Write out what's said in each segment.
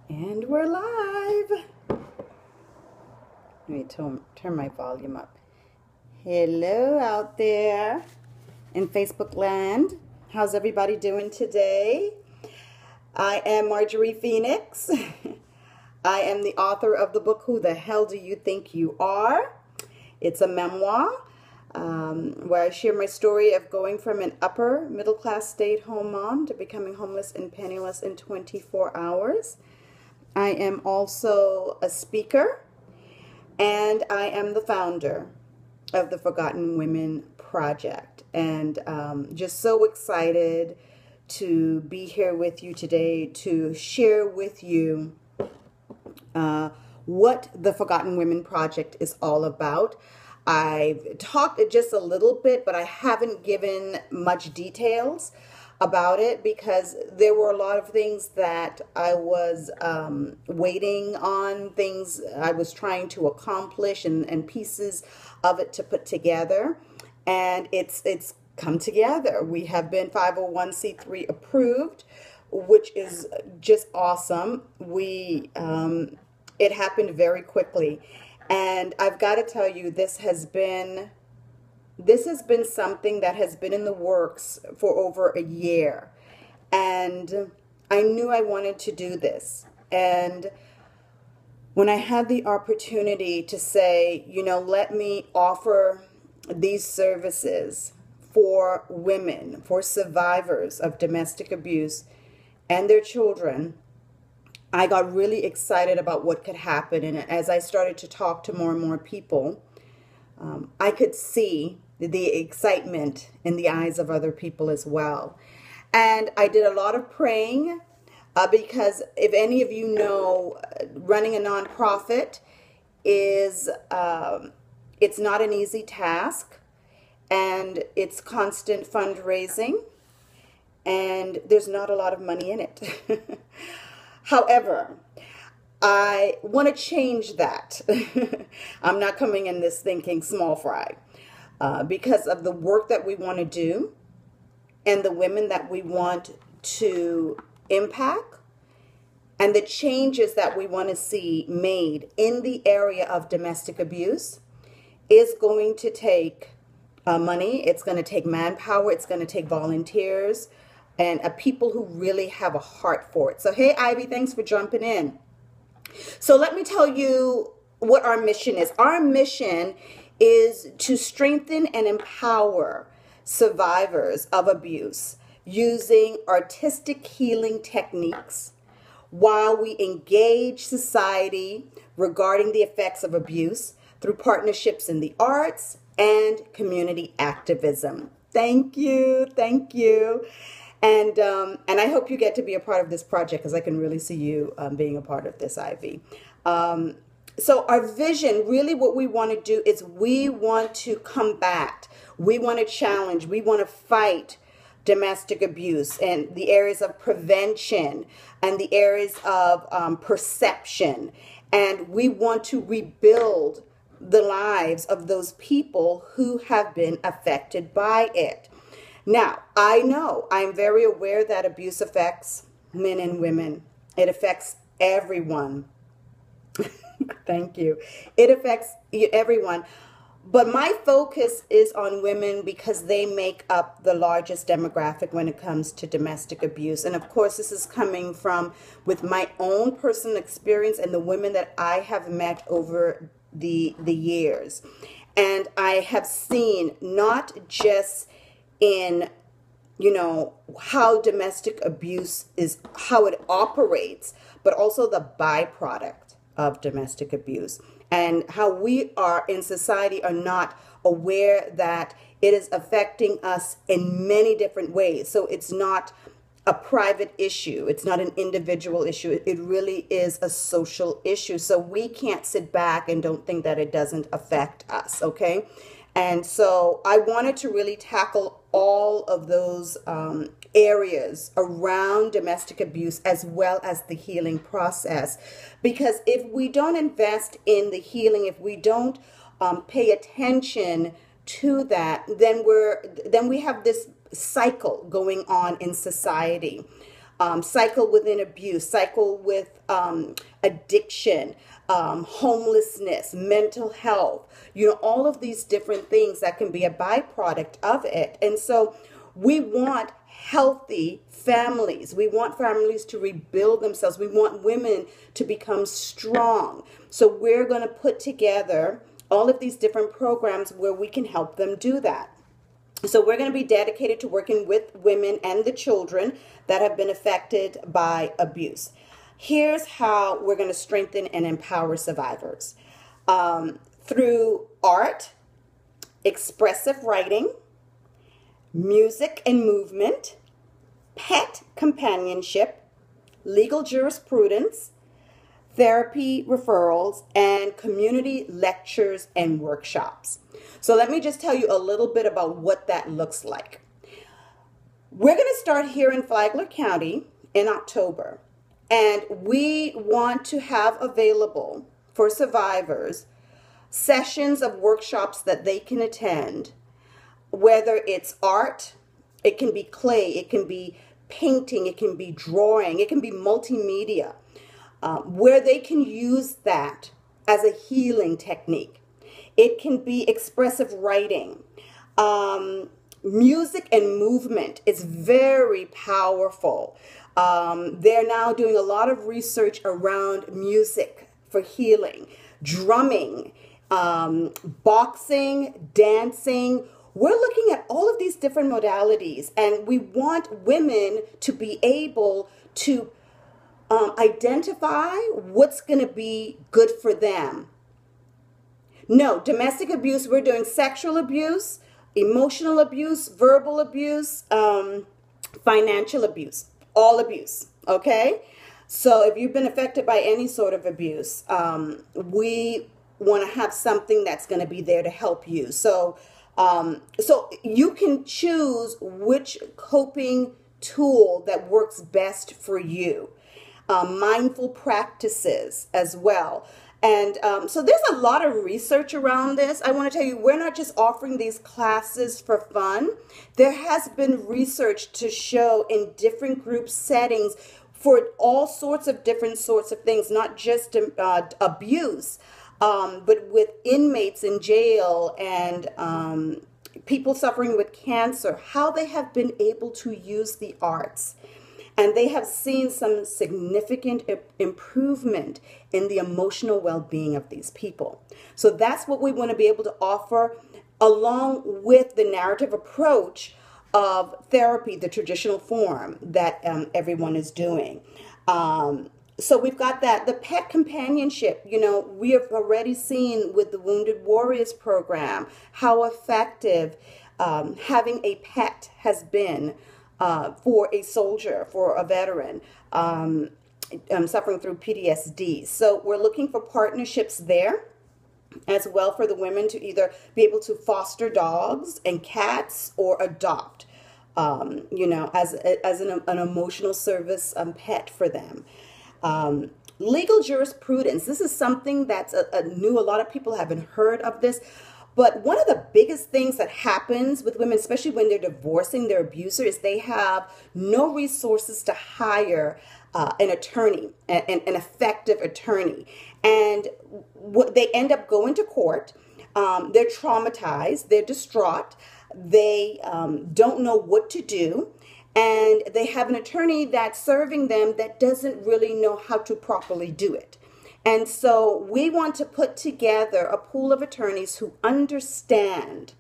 And we're live. Let me turn my volume up. Hello out there in Facebook land. How's everybody doing today? I am Marjorie Phoenix. I am the author of the book, Who the Hell Do You Think You Are? It's a memoir where I share my story of going from an upper middle class stay-at-home mom to becoming homeless and penniless in 24 hours. I am also a speaker, and I am the founder of the Forgotten Women Project. And just so excited to be here with you today to share with you what the Forgotten Women Project is all about. I've talked just a little bit, but I haven't given much details about it because there were a lot of things that I was waiting on, things I was trying to accomplish and pieces of it to put together. And it's come together. We have been 501c3 approved, which is just awesome. It happened very quickly. And I've got to tell you, this has been something that has been in the works for over a year. And I knew I wanted to do this. And when I had the opportunity to say, let me offer these services for women, for survivors of domestic abuse and their children, I got really excited about what could happen. And as I started to talk to more and more people, I could see the excitement in the eyes of other people as well. And I did a lot of praying because if any of you know, running a nonprofit is, it's not an easy task, and it's constant fundraising, and there's not a lot of money in it. However, I want to change that. I'm not coming in this thinking small fry because of the work that we want to do and the women that we want to impact and the changes that we want to see made in the area of domestic abuse is going to take money. It's going to take manpower. It's going to take volunteers and people who really have a heart for it. So, hey, Ivy, thanks for jumping in. So let me tell you what our mission is. Our mission is to strengthen and empower survivors of abuse using artistic healing techniques while we engage society regarding the effects of abuse through partnerships in the arts and community activism. Thank you. Thank you. And I hope you get to be a part of this project because I can really see you being a part of this, Ivy. So our vision, really what we want to do is we want to combat, we want to challenge, we want to fight domestic abuse and the areas of prevention and the areas of perception. And we want to rebuild the lives of those people who have been affected by it. Now, I know, I'm very aware that abuse affects men and women. It affects everyone. Thank you. It affects everyone. But my focus is on women because they make up the largest demographic when it comes to domestic abuse. And of course, this is coming from with my own personal experience and the women that I have met over the years. And I have seen not just in how domestic abuse is, how it operates, but also the byproduct of domestic abuse and how we are in society are not aware that it is affecting us in many different ways. So it's not a private issue. It's not an individual issue. It really is a social issue. So we can't sit back and don't think that it doesn't affect us, okay? And so I wanted to really tackle all of those areas around domestic abuse as well as the healing process. Because if we don't invest in the healing, if we don't pay attention to that, then we have this cycle going on in society. cycle within abuse, cycle with addiction, homelessness, mental health, all of these different things that can be a byproduct of it. And so we want healthy families. We want families to rebuild themselves. We want women to become strong. So we're going to put together all of these different programs where we can help them do that. So we're going to be dedicated to working with women and the children that have been affected by abuse. Here's how we're going to strengthen and empower survivors. Through art, expressive writing, music and movement, pet companionship, legal jurisprudence, therapy referrals, and community lectures and workshops. So let me just tell you a little bit about what that looks like. We're going to start here in Flagler County in October, and we want to have available for survivors sessions of workshops that they can attend, whether it's art, it can be clay, it can be painting, it can be drawing, it can be multimedia, where they can use that as a healing technique. It can be expressive writing. Music and movement is very powerful. They're now doing a lot of research around music for healing, drumming, boxing, dancing. We're looking at all of these different modalities, and we want women to be able to identify what's going to be good for them. No, domestic abuse, we're doing sexual abuse, emotional abuse, verbal abuse, financial abuse, all abuse, okay? So if you've been affected by any sort of abuse, we want to have something that's going to be there to help you. So you can choose which coping tool that works best for you. Mindful practices as well. And so there's a lot of research around this. I want to tell you, we're not just offering these classes for fun. There has been research to show in different group settings for all sorts of different sorts of things, not just abuse, but with inmates in jail and people suffering with cancer, how they have been able to use the arts. And they have seen some significant improvement in the emotional well-being of these people. So that's what we want to be able to offer, along with the narrative approach of therapy, the traditional form that everyone is doing. So we've got that. The pet companionship, we have already seen with the Wounded Warriors program how effective having a pet has been for a soldier, for a veteran suffering through PTSD. So we're looking for partnerships there as well for the women to either be able to foster dogs and cats or adopt, as an emotional service pet for them. Legal jurisprudence. This is something that's new. A lot of people haven't heard of this. But one of the biggest things that happens with women, especially when they're divorcing their abuser, is they have no resources to hire an attorney, an effective attorney. And they end up going to court. They're traumatized. They're distraught. They don't know what to do. And they have an attorney that's serving them that doesn't really know how to properly do it. And so we want to put together a pool of attorneys who understand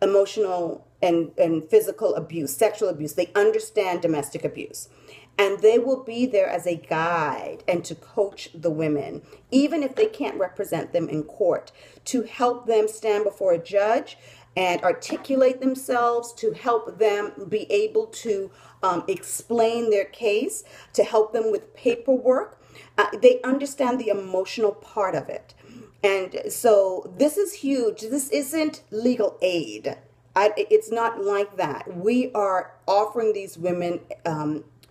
emotional and physical abuse, sexual abuse. They understand domestic abuse. And they will be there as a guide and to coach the women, even if they can't represent them in court, to help them stand before a judge and articulate themselves, to help them be able to explain their case, to help them with paperwork. They understand the emotional part of it. And so this is huge. This isn't legal aid. It's not like that. We are offering these women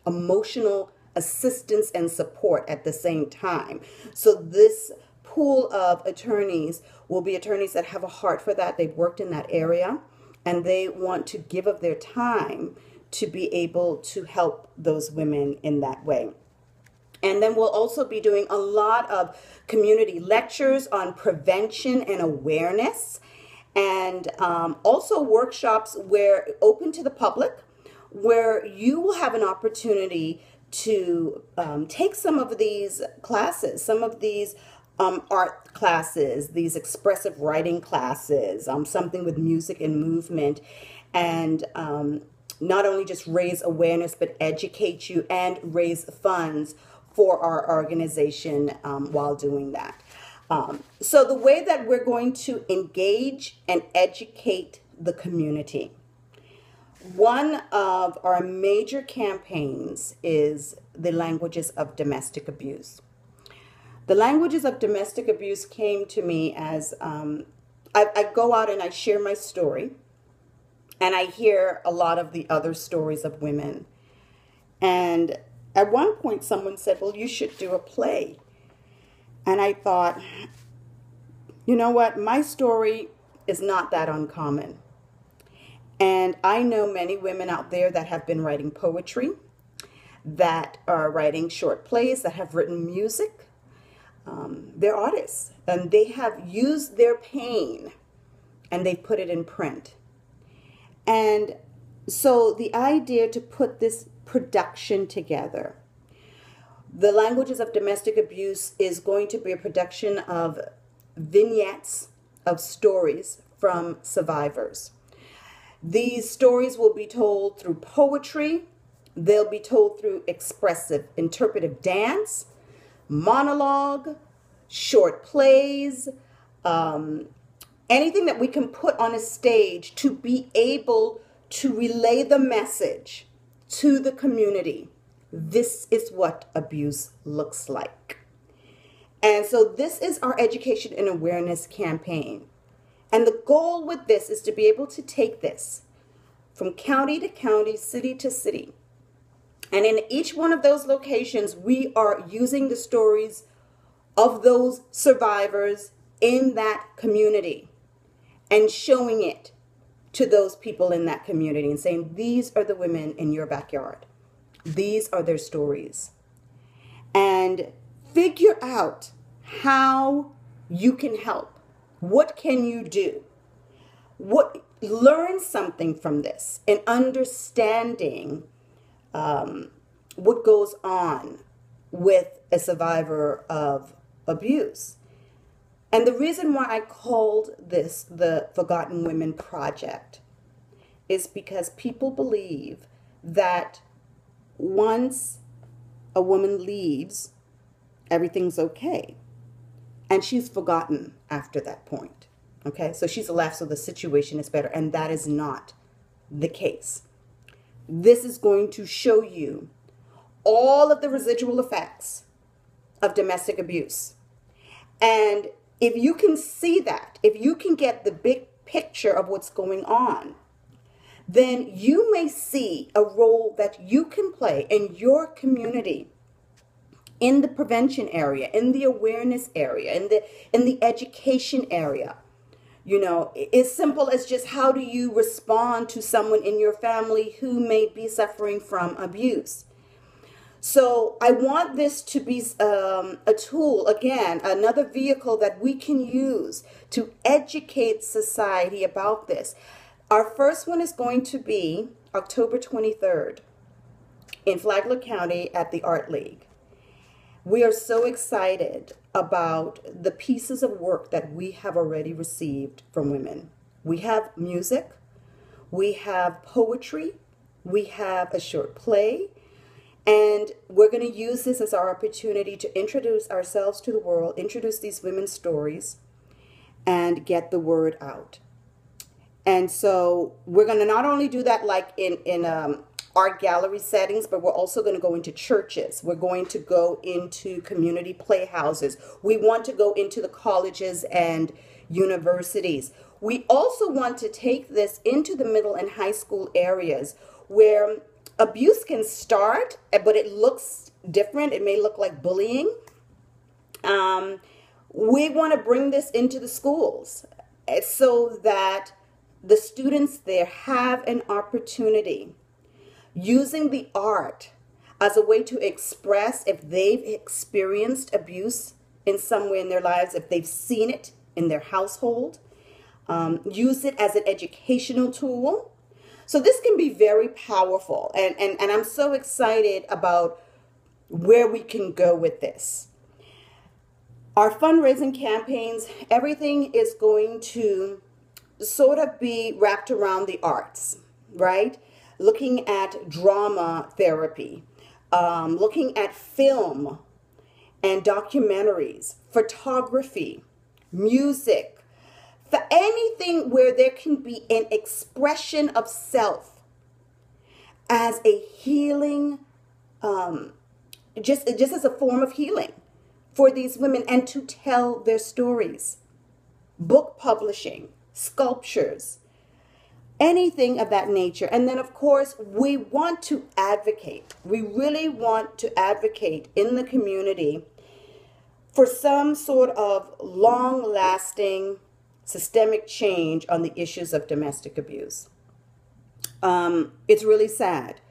emotional assistance and support at the same time. So this pool of attorneys will be attorneys that have a heart for that. They've worked in that area and they want to give of their time to be able to help those women in that way. And then we'll also be doing a lot of community lectures on prevention and awareness, and also workshops where open to the public, where you will have an opportunity to take some of these classes, some of these art classes, these expressive writing classes, something with music and movement, and not only just raise awareness, but educate you and raise funds for our organization while doing that. So the way that we're going to engage and educate the community, one of our major campaigns is the languages of domestic abuse. The languages of domestic abuse came to me as I go out and I share my story, and I hear a lot of the other stories of women. And at one point someone said, well, you should do a play. And I thought, you know what, my story is not that uncommon. And I know many women out there that have been writing poetry, that are writing short plays, that have written music. They're artists, and they have used their pain and they put it in print. And so the idea to put this production together, the languages of domestic abuse, is going to be a production of vignettes of stories from survivors. These stories will be told through poetry. They'll be told through expressive interpretive dance, monologue, short plays, anything that we can put on a stage to be able to relay the message to the community. This is what abuse looks like. And so this is our education and awareness campaign. And the goal with this is to be able to take this from county to county, city to city. And in each one of those locations, we are using the stories of those survivors in that community and showing it to those people in that community and saying, these are the women in your backyard. These are their stories. And figure out how you can help. What can you do? Learn something from this and understanding what goes on with a survivor of abuse. And the reason why I called this the Forgotten Women Project is because people believe that once a woman leaves, everything's okay. And she's forgotten after that point. Okay, so she's left, so the situation is better. And that is not the case. This is going to show you all of the residual effects of domestic abuse. And if you can see that, if you can get the big picture of what's going on, then you may see a role that you can play in your community, in the prevention area, in the awareness area, in the education area. You know, it's simple as just how do you respond to someone in your family who may be suffering from abuse. So I want this to be a tool, again, another vehicle that we can use to educate society about this. Our first one is going to be October 23rd in Flagler County at the Art League. We are so excited about the pieces of work that we have already received from women. We have music, we have poetry, we have a short play, and we're going to use this as our opportunity to introduce ourselves to the world, introduce these women's stories, and get the word out. And so we're going to not only do that like in art gallery settings, but we're also going to go into churches. We're going to go into community playhouses. We want to go into the colleges and universities. We also want to take this into the middle and high school areas where abuse can start, but it looks different. It may look like bullying. We want to bring this into the schools so that the students there have an opportunity using the art as a way to express if they've experienced abuse in some way in their lives, if they've seen it in their household. Use it as an educational tool. So this can be very powerful. And I'm so excited about where we can go with this. Our fundraising campaigns, everything is going to sort of be wrapped around the arts, right? Looking at drama therapy, looking at film and documentaries, photography, music, for anything where there can be an expression of self as a healing, just as a form of healing for these women, and to tell their stories. Book publishing, sculptures, anything of that nature. And then, of course, we want to advocate. We really want to advocate in the community for some sort of long-lasting systemic change on the issues of domestic abuse. It's really sad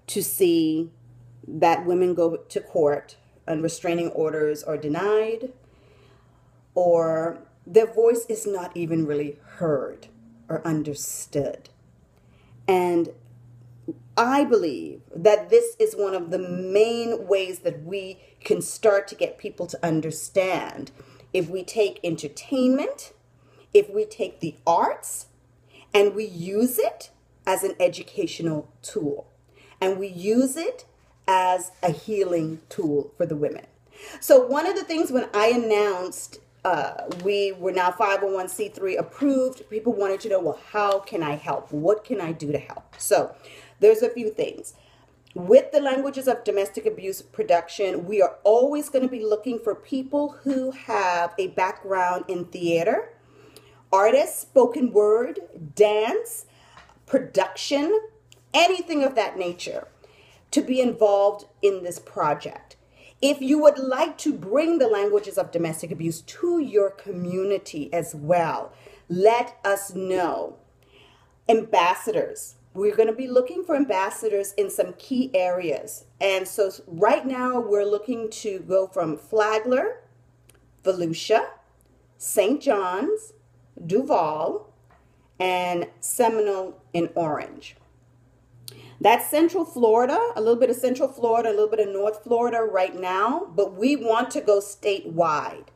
to see that women go to court and restraining orders are denied, or their voice is not even really heard or understood. And I believe that this is one of the main ways that we can start to get people to understand. If we take entertainment, if we take the arts, and we use it as an educational tool, and we use it as a healing tool for the women. So one of the things when I announced we were now 501c3 approved, people wanted to know, well, how can I help? What can I do to help? So there's a few things. With the Languages of Domestic Abuse production, we are always going to be looking for people who have a background in theater, artists, spoken word, dance, production, anything of that nature, to be involved in this project. If you would like to bring the Languages of Domestic Abuse to your community as well, let us know. Ambassadors. We're going to be looking for ambassadors in some key areas. And so right now we're looking to go from Flagler, Volusia, St. John's, Duval, and Seminole in Orange. That's Central Florida, a little bit of Central Florida, a little bit of North Florida right now, but we want to go statewide.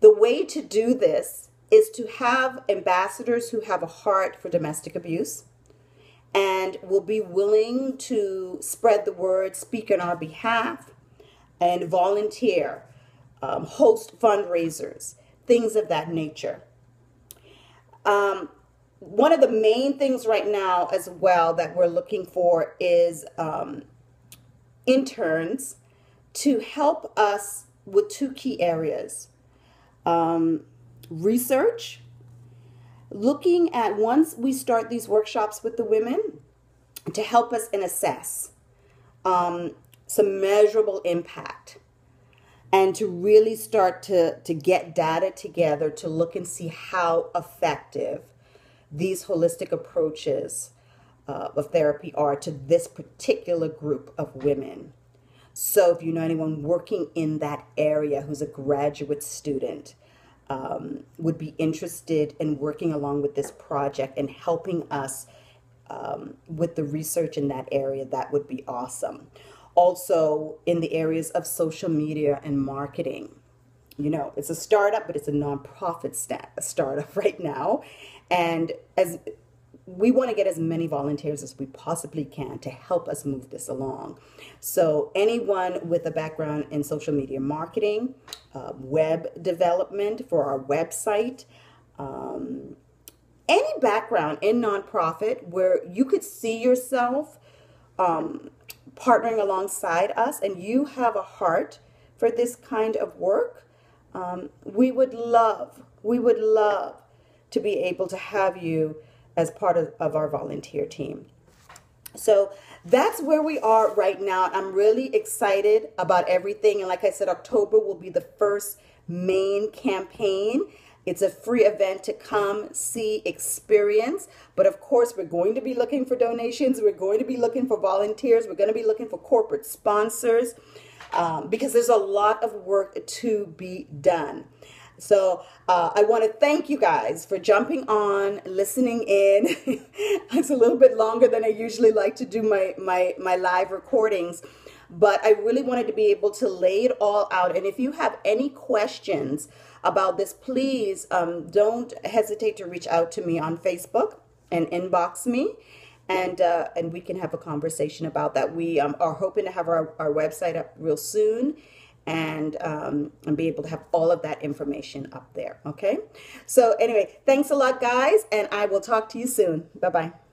The way to do this is to have ambassadors who have a heart for domestic abuse and will be willing to spread the word, speak on our behalf, and volunteer, host fundraisers, things of that nature. One of the main things right now as well that we're looking for is interns to help us with two key areas. Research, looking at, once we start these workshops with the women, to help us and assess some measurable impact, and to really start to get data together to look and see how effective these holistic approaches of therapy are to this particular group of women. So if you know anyone working in that area who's a graduate student, would be interested in working along with this project and helping us with the research in that area, that would be awesome. Also in the areas of social media and marketing. You know, it's a startup, but it's a nonprofit startup right now. And as we want to get as many volunteers as we possibly can to help us move this along. So anyone with a background in social media marketing, web development for our website, any background in nonprofit where you could see yourself partnering alongside us and you have a heart for this kind of work, we would love to be able to have you as part of our volunteer team. So that's where we are right now. I'm really excited about everything. And like I said, October will be the first main campaign It's a free event to come, see, experience. But of course, we're going to be looking for donations. We're going to be looking for volunteers. We're going to be looking for corporate sponsors because there's a lot of work to be done. So I want to thank you guys for jumping on, listening in. It's a little bit longer than I usually like to do my live recordings, but I really wanted to be able to lay it all out. And if you have any questions about this, please don't hesitate to reach out to me on Facebook and inbox me. And we can have a conversation about that. We are hoping to have our website up real soon, and be able to have all of that information up there. Okay. So anyway, thanks a lot, guys, and I will talk to you soon. Bye-bye.